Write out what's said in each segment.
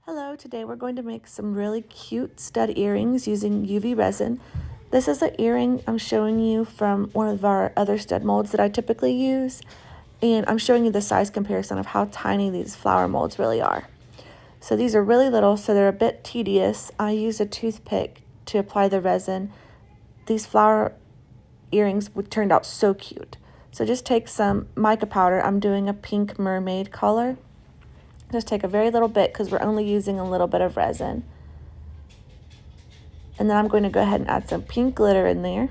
Hello, today we're going to make some really cute stud earrings using UV resin. This is an earring I'm showing you from one of our other stud molds that I typically use. And I'm showing you the size comparison of how tiny these flower molds really are. So these are really little, so they're a bit tedious. I use a toothpick to apply the resin. These flower earrings turned out so cute. So just take some mica powder. I'm doing a pink mermaid color. Just take a very little bit because we're only using a little bit of resin. And then I'm going to go ahead and add some pink glitter in there.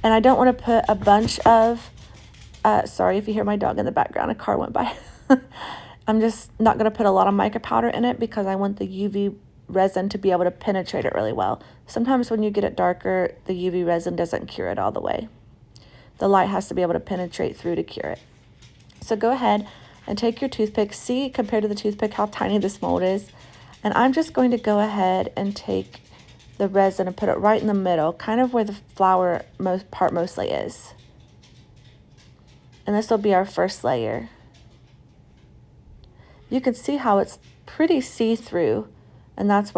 And I don't want to put a bunch of, sorry if you hear my dog in the background, a car went by. I'm just not going to put a lot of mica powder in it because I want the UV resin to be able to penetrate it really well. Sometimes when you get it darker, the UV resin doesn't cure it all the way. The light has to be able to penetrate through to cure it. So go ahead and take your toothpick. See, compared to the toothpick, how tiny this mold is. And I'm just going to go ahead and take the resin and put it right in the middle, kind of where the flower part mostly is. And this will be our first layer. You can see how it's pretty see-through, and that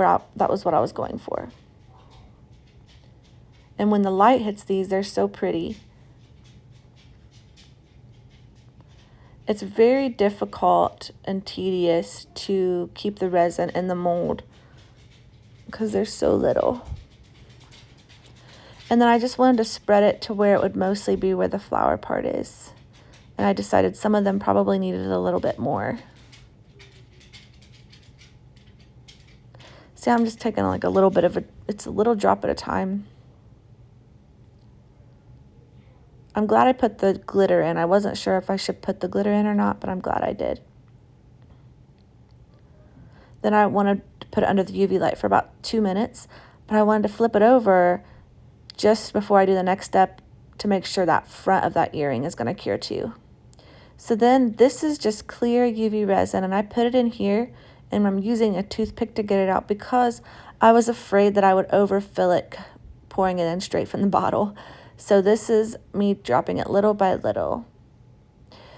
was what I was going for. And when the light hits these, they're so pretty. It's very difficult and tedious to keep the resin in the mold because they're so little. And then I just wanted to spread it to where it would mostly be where the flower part is. And I decided some of them probably needed a little bit more. See, I'm just taking like a little bit of it's a little drop at a time. I'm glad I put the glitter in. I wasn't sure if I should put the glitter in or not, but I'm glad I did. Then I wanted to put it under the UV light for about 2 minutes, but I wanted to flip it over just before I do the next step to make sure that front of that earring is going to cure too. So then this is just clear UV resin, and I put it in here, and I'm using a toothpick to get it out because I was afraid that I would overfill it pouring it in straight from the bottle. So this is me dropping it little by little.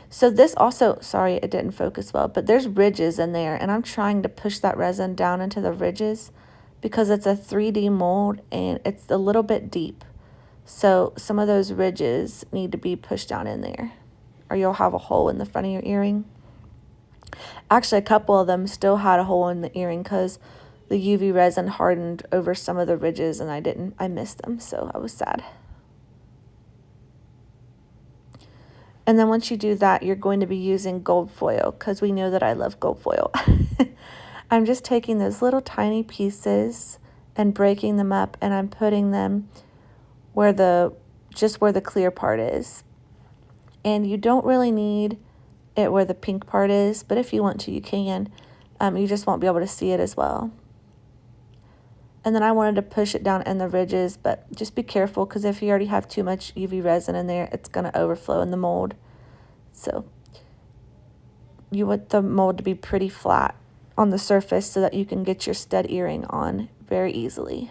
So this also, sorry, it didn't focus well, but there's ridges in there, and I'm trying to push that resin down into the ridges because it's a 3D mold and it's a little bit deep. So some of those ridges need to be pushed down in there, or you'll have a hole in the front of your earring. Actually, a couple of them still had a hole in the earring because the UV resin hardened over some of the ridges, and I missed them, so I was sad. And then once you do that, you're going to be using gold foil because we know that I love gold foil. I'm just taking those little tiny pieces and breaking them up, and I'm putting them just where the clear part is. And you don't really need it where the pink part is, but if you want to, you can. You just won't be able to see it as well. And then I wanted to push it down in the ridges, but just be careful because if you already have too much UV resin in there, it's going to overflow in the mold. So you want the mold to be pretty flat on the surface so that you can get your stud earring on very easily.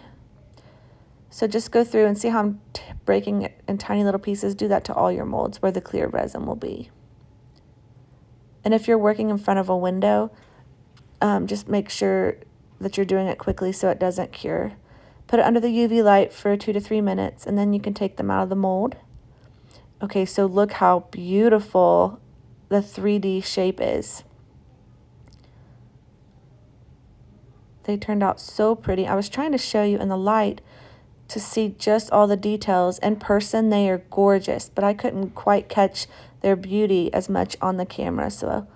So just go through and see how I'm breaking it in tiny little pieces. Do that to all your molds where the clear resin will be. And if you're working in front of a window, just make sure that you're doing it quickly so it doesn't cure. Put it under the UV light for 2 to 3 minutes, and then you can take them out of the mold. Okay, so look how beautiful the 3D shape is. They turned out so pretty. I was trying to show you in the light to see just all the details. In person, they are gorgeous, but I couldn't quite catch their beauty as much on the camera, so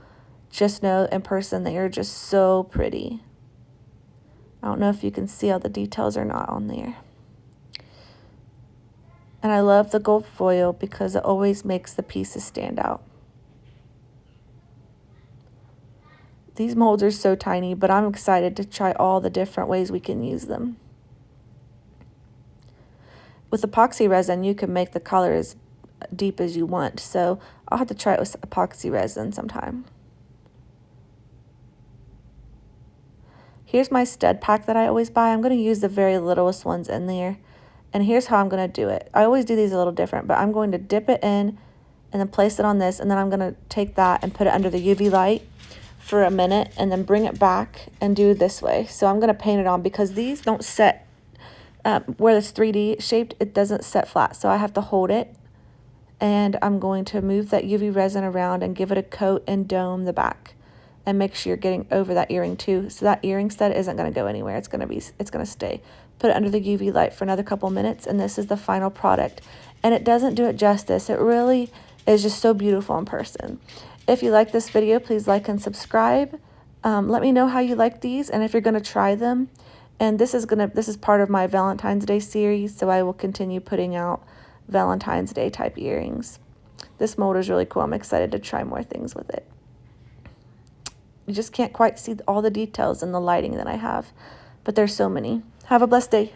just know in person they are just so pretty. I don't know if you can see all the details or not on there. And I love the gold foil because it always makes the pieces stand out. These molds are so tiny, but I'm excited to try all the different ways we can use them. With epoxy resin, you can make the color as deep as you want, so I'll have to try it with epoxy resin sometime. Here's my stud pack that I always buy. I'm going to use the very littlest ones in there. And here's how I'm going to do it. I always do these a little different, but I'm going to dip it in and then place it on this. And then I'm going to take that and put it under the UV light for a minute and then bring it back and do this way. So I'm going to paint it on because these don't set, where it's 3D shaped, it doesn't set flat. So I have to hold it, and I'm going to move that UV resin around and give it a coat and dome the back. And make sure you're getting over that earring too, so that earring stud isn't going to go anywhere. It's going to stay. Put it under the UV light for another couple minutes, and this is the final product. And it doesn't do it justice. It really is just so beautiful in person. If you like this video, please like and subscribe. Let me know how you like these and if you're going to try them. And this is part of my Valentine's Day series, so I will continue putting out Valentine's Day type earrings. This mold is really cool. I'm excited to try more things with it. You just can't quite see all the details in the lighting that I have, but there's so many. Have a blessed day.